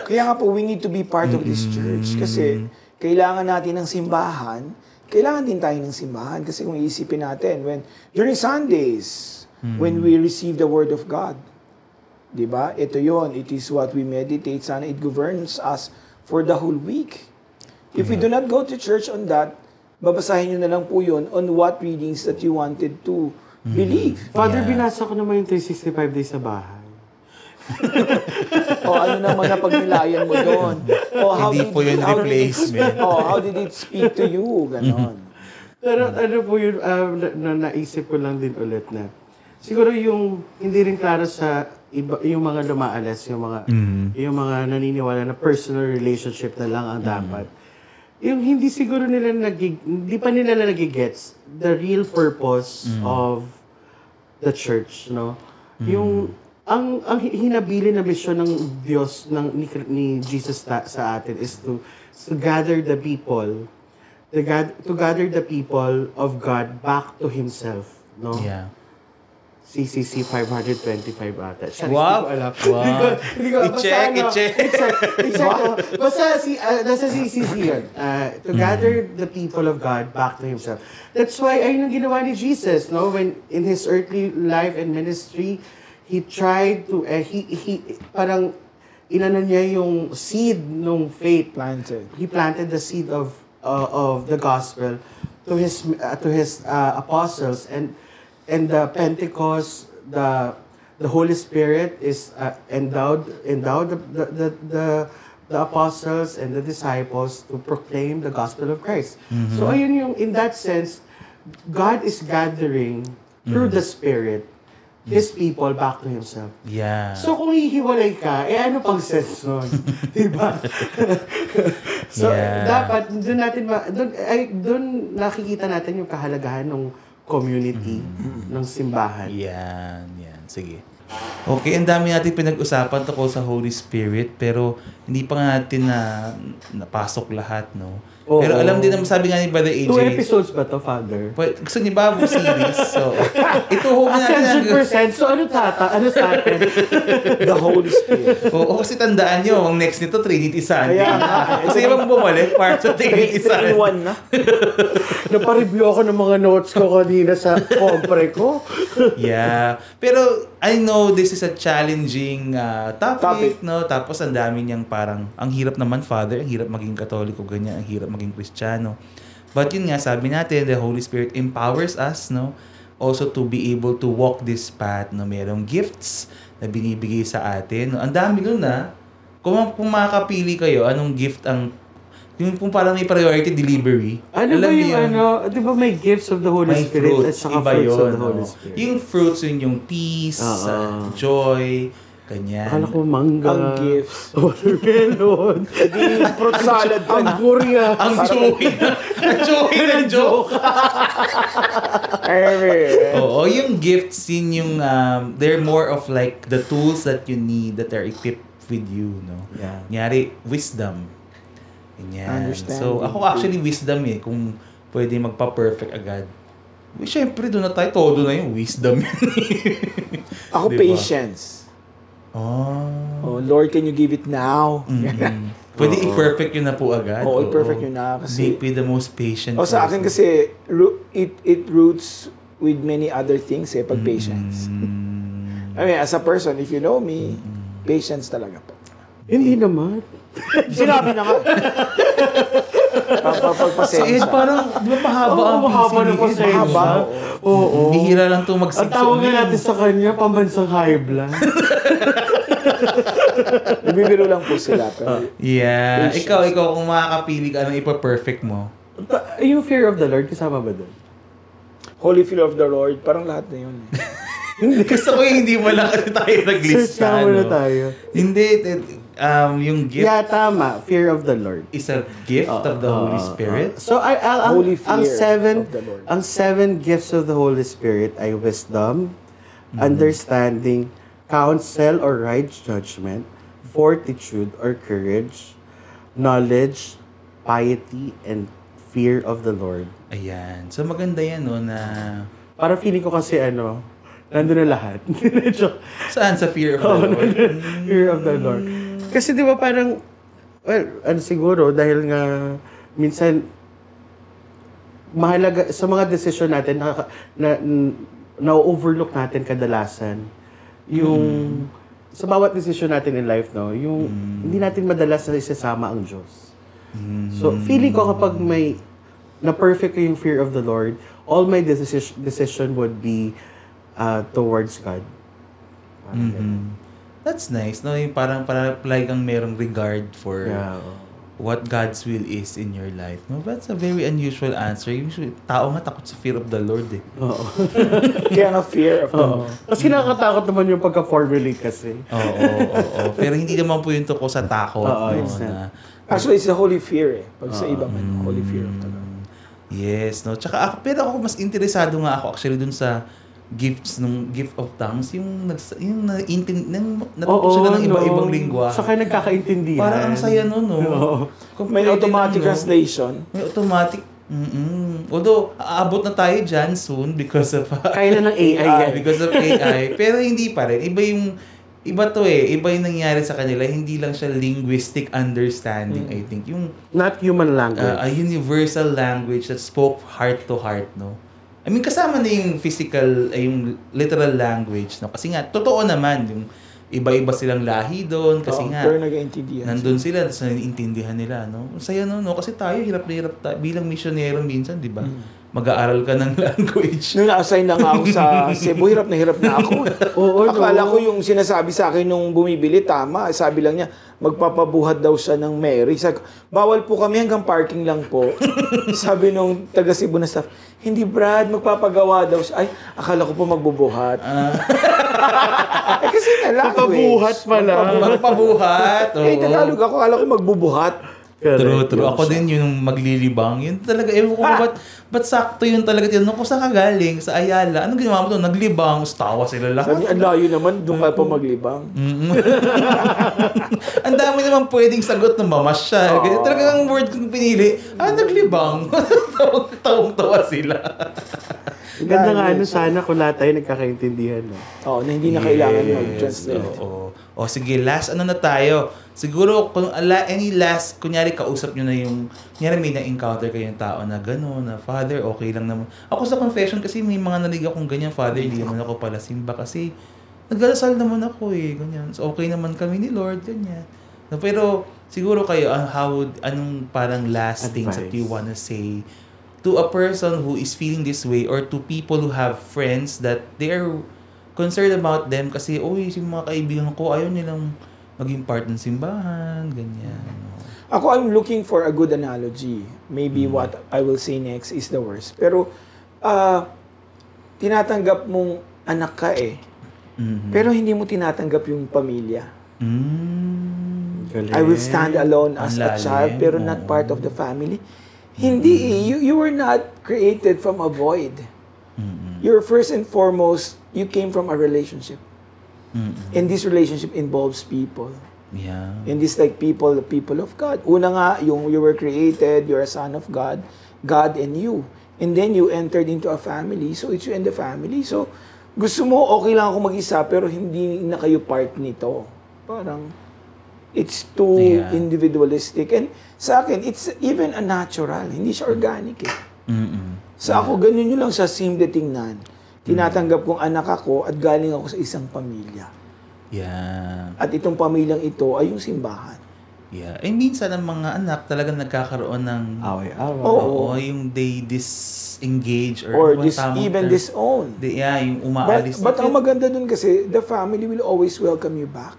Kaya nga po, we need to be part of this church. Kasi kailangan natin ng simbahan. Kailangan din tayo ng simbahan. Kasi kung iisipin natin, during Sundays, when we receive the Word of God, diba? Ito yon, it is what we meditate. Sana it governs us for the whole week. If we do not go to church on that, babasahin nyo na lang po yun on what readings that you wanted to believe. Father, binasa ko naman yung 365 days sa bahay. O ano naman na pagnilayan mo doon? Hindi po yung replacement. How did it speak to you? Ganon. Pero ano po yun, naisip ko lang din ulit na, siguro yung hindi rin klaro sa iba, yung mga lumaalas, yung mga naniniwala na personal relationship na lang ang dapat. Yung hindi siguro nila hindi pa nila nagigets the real purpose of the church, no? Yung ang hinabili na misyon ng Diyos ni Jesus sa atin is to gather the people, to gather the people of God back to Himself, no? Yeah. CCC 525 ata. Wow! Hindi ko, I-check. Basta nasa CCC yun. To gather the people of God back to Himself. That's why, ayun ang ginawa ni Jesus, no? When in His earthly life and ministry, He tried to, parang, inano niya yung seed ng faith. He planted the seed of the gospel to his apostles, and the Pentecost, the Holy Spirit is endowed the apostles and the disciples to proclaim the gospel of Christ. So ayun yung, in that sense, God is gathering through the Spirit His people back to Himself. Yeah. So kung hihiwalay ka, ano pang sense nun? Diba? So dapat doon nakikita natin yung kahalagahan ng community, ng simbahan. Yan. Sige. Okay, ang dami natin pinag-usapan tungkol sa Holy Spirit, pero hindi pa nga natin napasok lahat, no? Oo. Pero alam din naman, sabi nga ni Brother AJ. 2 episodes ba to, Father? Gusto niyo ba ang series? So, ito ho natin. 100%. So ano sa atin? The Holy Spirit. Oo, kasi tandaan nyo, ang next nito, Trinity Sunday. Kaya Kasi yung bumalik, parts of Trinity Sunday. 3-in-1 na. Napareview ako ng mga notes ko kanina sa compre ko. Yeah. Pero I know this is a challenging topic, no? Tapos ang dami niyang parang, ang hirap naman, Father, ang hirap maging Katoliko, ganyan, ang hirap maging Kristiyano. But yun nga, sabi natin, the Holy Spirit empowers us, no? Also to be able to walk this path, no? Merong gifts na binibigay sa atin. No? Ang dami nun na. Kung makakapili kayo, anong gift ang yung parang may priority delivery. Ano ba yung di ba may gifts of the Holy may Spirit fruits, at saka iba fruits yun, of the Holy no? Spirit? Yung fruits, yung peace, joy, ganyan. Akala ko mangga. Ang gifts. Watermelon. Fruit salad ka Ang na. burya. Ang joy. Ang joy ng joke. Oo, yung gifts, yun yung, they're more of like the tools that you need that are equipped with you, no? Yeah. Nyari, wisdom. Ganyan. Understanding. So, ako actually wisdom kung pwede magpa-perfect agad. Siyempre, doon na tayo, todo na yung wisdom. Ako, diba? patience. Oh. Lord, can you give it now? Pwede i-perfect yun na po agad. Oo, i-perfect yun na. Kasi, be the most patient. sa akin kasi, it roots with many other things pag patience. I mean, as a person, if you know me, patience talaga po. Hindi naman. Sinabi na nga. Si Ed parang, di ba mahaba ang mahaba na PC ni Ed? pasensya. Mahaba. Oo. Bihira lang itong Ang magsigso. tawag nga natin sa kanya, pambansang high blood. Nabibiro lang po sila. Pero, Yeah. Ikaw kung makakapili ka, anong ipa-perfect mo? Yung fear of the Lord, kasama ba doon? Holy fear of the Lord, parang lahat na yun. Gusto ko yung hindi mo lang kasi tayo naglista. Search na muna tayo. Hindi, yung gift Yeah, tama. Fear of the Lord. is a gift of the Holy Spirit. So, Holy fear ang of the Lord. ang 7 gifts of the Holy Spirit ay wisdom, understanding, counsel or right judgment, fortitude or courage, knowledge, piety, and fear of the Lord. Ayan. So maganda yan, no, na Para feeling ko kasi Nandun na lahat. Saan? Sa fear of the Lord? Fear of the Lord. Kasi di ba parang, well, siguro, dahil nga, minsan, mahalaga, sa mga desisyon natin, na-overlook natin kadalasan, yung, sa bawat desisyon natin in life, no, yung, hindi natin madalas na isasama ang Diyos. So, feeling ko kapag may, na perfect yung fear of the Lord, all my decision would be towards God. That's nice, no? Yung parang like kang merong regard for what God's will is in your life. No, that's a very unusual answer. Usually, tao nga takot sa fear of the Lord eh. Oo. Kaya nga fear of the Lord. Kasi nakakatakot naman yung pagka-formulate kasi. Oo. Pero hindi naman po yun ko sa takot. Oo, no, it's na, Actually, it's a holy fear eh. Pag sa iba man, holy fear of the Lord. Yes, no. Tsaka pero ako mas interesado nga ako actually dun sa gift of tongues, yung natuto sila ng iba-ibang lingwa. Saka nagkakaintindihan. Parang ang saya nun, no? May automatic translation. May automatic. Although, aabot na tayo dyan soon because of... Kaya na ng AI. Because of AI. Pero hindi pa rin. Iba to eh. Iba yung nangyari sa kanila. Hindi lang siya linguistic understanding, I think. Yung... Not human language. A universal language that spoke heart to heart, no? I mean, kasama na yung physical, yung literal language, no? Kasi nga, totoo naman, yung iba-iba silang lahi doon, kasi nga, pero nag-iintindihan nandun sila, tapos naiintindihan nila, no? Saya no? Kasi tayo, hirap na hirap tayo, bilang misyonero minsan, di ba? Mag-aaral ka ng language. Nung na-assign lang ako sa Cebu, hirap na ako. Oo, Akala ko yung sinasabi sa akin nung bumibili, tama. Sabi lang niya, magpapabuhat daw siya ng Mary. Sabi, bawal po kami hanggang parking lang po. Sabi nung taga Cebu na staff, hindi Brad, magpapagawa daw siya. Ay, akala ko po magbubuhat. Kasi na language. Papabuhat pala. Magpabuhat. Tagalog ako, akala ko magbubuhat. True. Ako din yung maglilibang. Yun talaga, ewan ko ba't sakto yun talaga. Tinanong ko saan ka galing? Sa Ayala. Anong ginawa mo to? Naglibang. Tawa sila lahat. Sabi, ang layo naman, doon ka pa maglibang. Ang dami naman pwedeng sagot ng mamasyal. Talagang word kong pinili, naglibang. Tawang-tawa sila. Ganda nga sana kung lahat tayo nagkakaintindihan. No? Na hindi na kailangan mag-translate. O sige, last na tayo. Siguro, kung any last, kunyari kausap nyo na yung, kunyari may na-encounter kayong tao na gano'n, na Father, okay lang naman. Ako sa confession kasi may mga nalig akong ganyan, Father, hindi naman ako pala simba kasi nagdadasal naman ako eh, ganyan. So, okay naman kami ni Lord, ganyan. No, pero, siguro kayo, anong parang last things that you wanna say to a person who is feeling this way or to people who have friends that they are concerned about them kasi, yung mga kaibigan ko, ayaw nilang maging part ng simbahan, ganyan. Ako, I'm looking for a good analogy. Maybe what I will say next is the worst. Pero, tinatanggap mong anak ka eh. Pero hindi mo tinatanggap yung pamilya. I will stand alone as a child, pero not part of the family. Hindi, you were not created from a void. You're first and foremost, you came from a relationship. And this relationship involves people. Yeah. And this like the people of God. Una nga, you were created, you're a son of God, God and you. And then you entered into a family, so it's you and the family. So, gusto mo, okay lang ako mag-isa, pero hindi na kayo part nito. Parang, it's too individualistic. And sa akin, it's even a natural. Hindi siya organic eh. Sa ako, ganun yun lang sa simple tingnan. Tinatanggap kong anak ako at galing ako sa isang pamilya. Yeah. At itong pamilyang ito ay yung simbahan. Yeah. Eh, minsan ang mga anak talagang nagkakaroon ng... Away-away. Oo, yung they disengage or disown. Yung umaalis. But ang maganda dun kasi, the family will always welcome you back.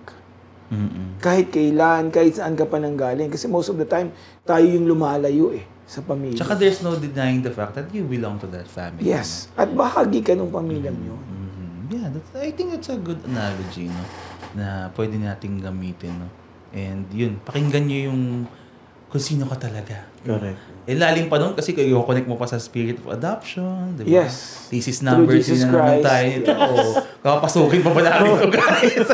Kahit kailan, kahit saan ka pa nanggaling. Kasi most of the time, tayo yung lumalayo sa pamilya. Tsaka there's no denying the fact that you belong to that family. Yes. At bahagi ka ng pamilyang yun. Yeah, I think that's a good analogy, no? Na pwede nating gamitin, no? And yun, pakinggan nyo yung kung sino ka talaga. Correct. Lalim pa nun kasi i-connect mo pa sa spirit of adoption, di ba? Yes. Thesis number Jesus Christ. tayo nito. Papasukin pa ba namin ito, guys?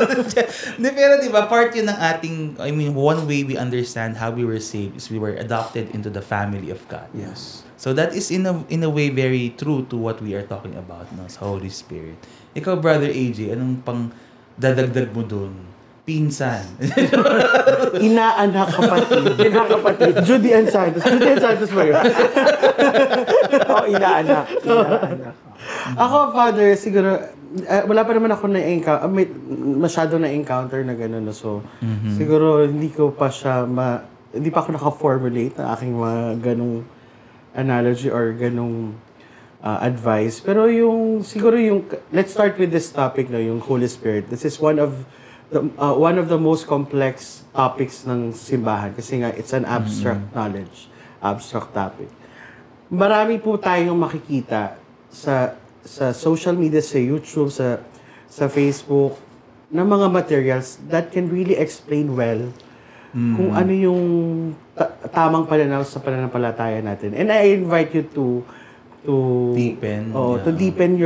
Hindi, pero diba, part yun ng ating, one way we understand how we were saved is we were adopted into the family of God. Yes. So that is in a way very true to what we are talking about, no, sa Holy Spirit. Ikaw, Brother AJ, anong pang dadagdag mo dun? Pinsan. Inaanak kapatid. Judy and Santos. Judy and Santos ba yun? Inaanak. Ako, Father, siguro, wala pa naman ako masyado na-encounter na gano'n. No? So, siguro, hindi pa ako naka-formulate ng aking mga ganong analogy or ganong advice. Pero siguro let's start with this topic, no, yung Holy Spirit. This is one of the most complex topics ng simbahan kasi nga it's an abstract knowledge, abstract topic. Marami po tayong makikita sa social media, sa YouTube, sa Facebook, na mga materials that can really explain well kung ano yung tamang pananaw sa pananampalataya natin. And I invite you to deepen. To deepen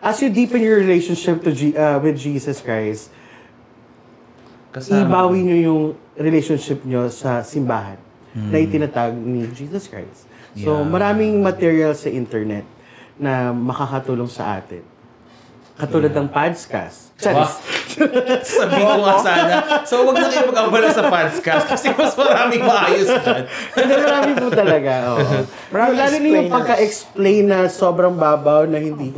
as you deepen your relationship with Jesus Christ. Ibawi nyo yung relationship nyo sa simbahan na itinatag ni Jesus Christ. So, maraming material sa internet na makakatulong sa atin. Katulad ng podcast. Wow. Sabihin ko nga sana. So, wag na kayo mag-abala sa podcast kasi mas maraming maayos dyan. Hindi, marami po talaga. Lalo na yung pagka-explain na sobrang babaw na hindi...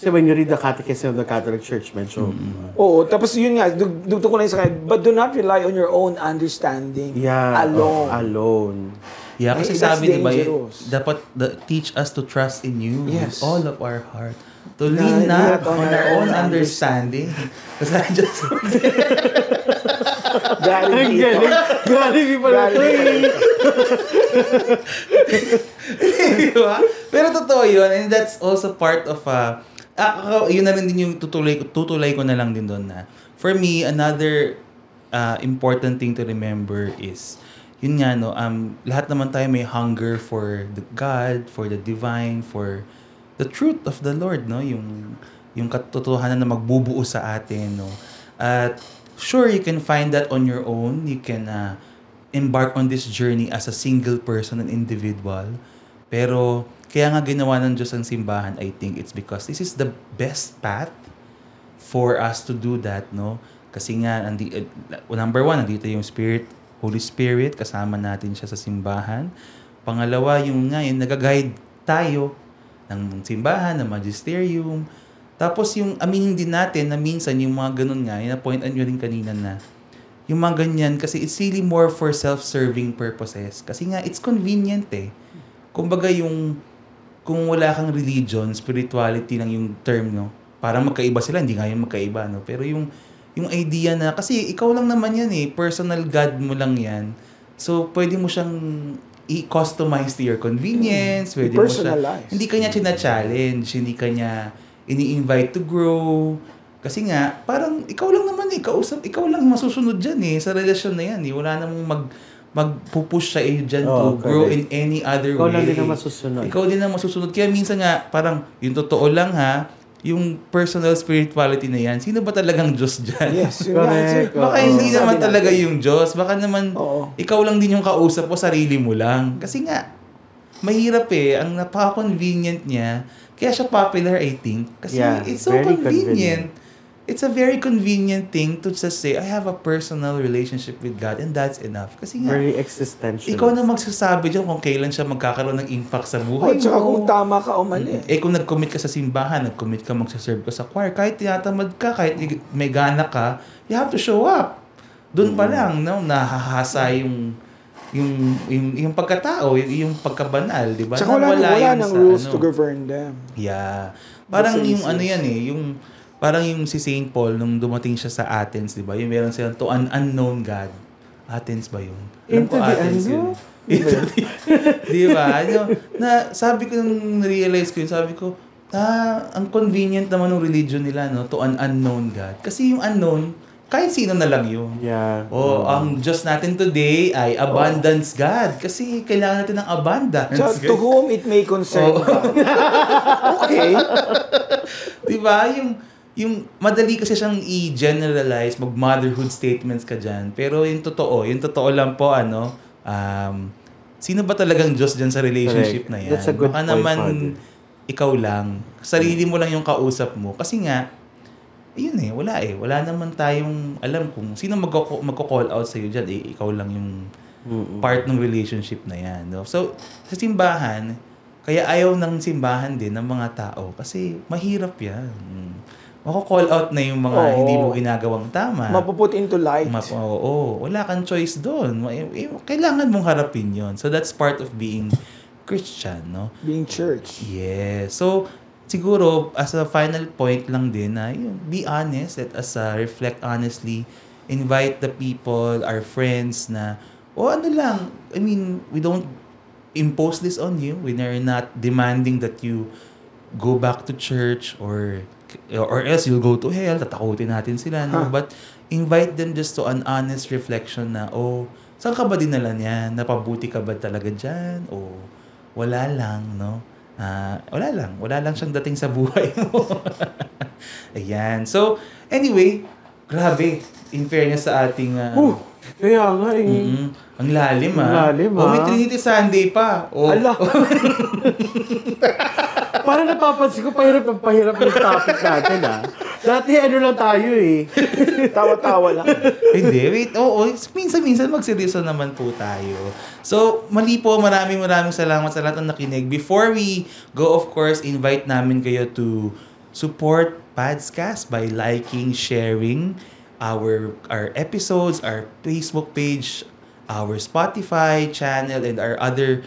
So when you read the Catechism of the Catholic Church, medyo... Oo, tapos yun nga, dugtong ko na yung sakay, but do not rely on your own understanding alone. Yeah, kasi that's sabi, diba, dangerous. dapat teach us to trust in you with Yes. all of our heart. To lean not on our own understanding. Kasi I just... Gary pala ito Diba? Pero totoo yun, and that's also part of yun na rin din yung tutulay ko na lang din doon na for me, another important thing to remember is yun nga, no, lahat naman tayo may hunger for the God, for the divine, for the truth of the Lord, no, yung katotohanan na magbubuo sa atin, no. At sure, you can find that on your own. You can embark on this journey as a single person, an individual. Pero kaya nga ginawa ng Diyos ang simbahan, I think it's because this is the best path for us to do that, no? Kasi nga, number one, nandito yung Holy Spirit, kasama natin siya sa simbahan. Pangalawa, yung nag-guide tayo ng simbahan, ng magisterium. Tapos yung aminin din natin na minsan yung mga ganun nga, na-pointan nyo rin kanina na yung mga ganyan, kasi it's really more for self-serving purposes. Kasi nga, it's convenient eh. Kumbaga kung wala kang religion, spirituality lang yung term, no? Parang magkaiba sila, hindi nga yung magkaiba, no? Pero yung idea na, kasi ikaw lang naman yan eh, personal God mo lang yan. So, pwede mo siyang i-customize to your convenience. Pwede mo siya, hindi ka niya china-challenge, hindi ka niya ini-invite to grow. Kasi nga, parang ikaw lang naman eh, ikaw lang masusunod dyan eh, sa relasyon na yan eh. Wala namang magpupush sa iyo dyan to grow in any other way. Ikaw lang din ang masusunod. Ikaw din ang masusunod. Kaya minsan nga, parang, yung totoo lang ha, yung personal spirituality na yan, sino ba talagang Diyos dyan? Yes, correct. Baka hindi naman talaga yung Diyos. Baka naman, ikaw lang din yung kausap mo, sarili mo lang. Kasi nga, mahirap eh. Ang napaka-convenient niya. Kaya siya popular, I think. Kasi it's so convenient. It's a very convenient thing to just say, I have a personal relationship with God and that's enough. Kasi nga, very existential. Ikaw na magsasabi dyan kung kailan siya magkakaroon ng impact sa buhay mo. Tsaka kung tama ka o mali. Kung nag-commit ka sa simbahan, nag-commit ka magsaserve ka sa choir, kahit tinatamad ka, kahit may gana ka, you have to show up. Doon pa lang, no, nahahasa yung pagkatao, yung pagkabanal, di ba? Tsaka wala nang rules to govern them. Yeah. Parang yung yan eh, parang yung si St. Paul, nung dumating siya sa Athens, di ba? Yung meron silang to an unknown God. Athens ba yun? Into the unknown? Di ba? Na, sabi ko, nung na-realize ko yun, sabi ko, ang convenient naman ng religion nila, no? To an unknown God. Kasi yung unknown, kahit sino na lang yun. Yeah. Ang Diyos natin today ay abundance God. Kasi kailangan natin ng abundance. So, to whom it may concern God. Okay. Diba? yung madali kasi siyang i-generalize, mag-motherhood statements ka dyan. Pero yung totoo lang po, sino ba talagang Diyos dyan sa relationship na yan? That's a good Baka point, naman, Father. ikaw lang. Sarili mo lang yung kausap mo. Kasi nga, yun wala Wala naman tayong alam kung sino magko-call out sa'yo dyan. Ikaw lang yung part ng relationship na yan. No? So, sa simbahan, kaya ayaw ng simbahan din ng mga tao kasi mahirap yan. Mako-call out na yung mga hindi mo ginagawang tama. Mapuput into light. Wala kang choice doon. Kailangan mong harapin yon. So, that's part of being Christian, no? Being church. Yeah. So, siguro, as a final point lang din na, be honest. Let us reflect honestly. Invite the people, our friends na, we don't impose this on you. We are not demanding that you go back to church or else you'll go to hell. Tatakutin natin sila, no? But invite them just to an honest reflection na, saan ka ba dinala niyan? Napabuti ka ba talaga dyan? O wala lang, no? Wala lang siyang dating sa buhay mo. Ayan. So, anyway, grabe. In fairness sa ating... Kaya nga Ang lalim, Ang lalim, may Trinity Sunday pa. Ala. Parang napapansin ko, pahirap yung topic natin, Dati lang tayo, Tawa-tawa lang. Hindi, wait. Minsan magseryoso naman po tayo. So, mali po, maraming salamat sa lahat ng nakinig. Before we go, of course, invite namin kayo to support Padscast by liking, sharing our episodes, our Facebook page, our Spotify channel, and our other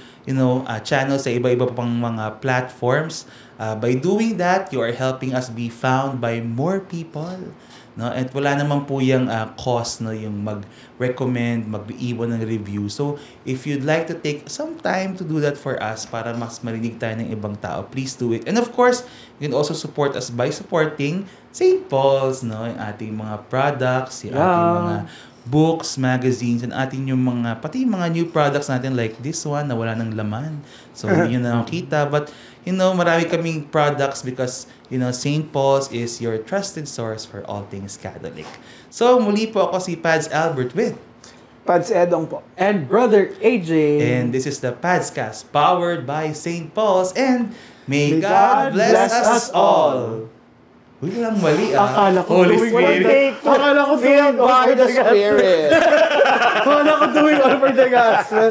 channels sa iba-iba pang mga platforms. By doing that, you are helping us be found by more people. No? At wala naman po yung cost, no? Yung mag-recommend, mag-iwan ng review. So, if you'd like to take some time to do that for us para mas marinig tayo ng ibang tao, please do it. And of course, you can also support us by supporting St. Paul's, no? Yung ating mga products, yung ating mga books, magazines, and ating yung pati yung mga new products natin like this one na wala ng laman. So, hindi nyo na nakita. But, marami kaming products because, St. Paul's is your trusted source for all things Catholic. So, muli po ako si Pads Albert with Pads Edong po. And Brother AJ. And this is the Padscast powered by St. Paul's, and may God bless us all. Uy, lang mali Akala ko Holy doing Spirit. Akala ko Filled by the Spirit. Akala ko doing over the gospel.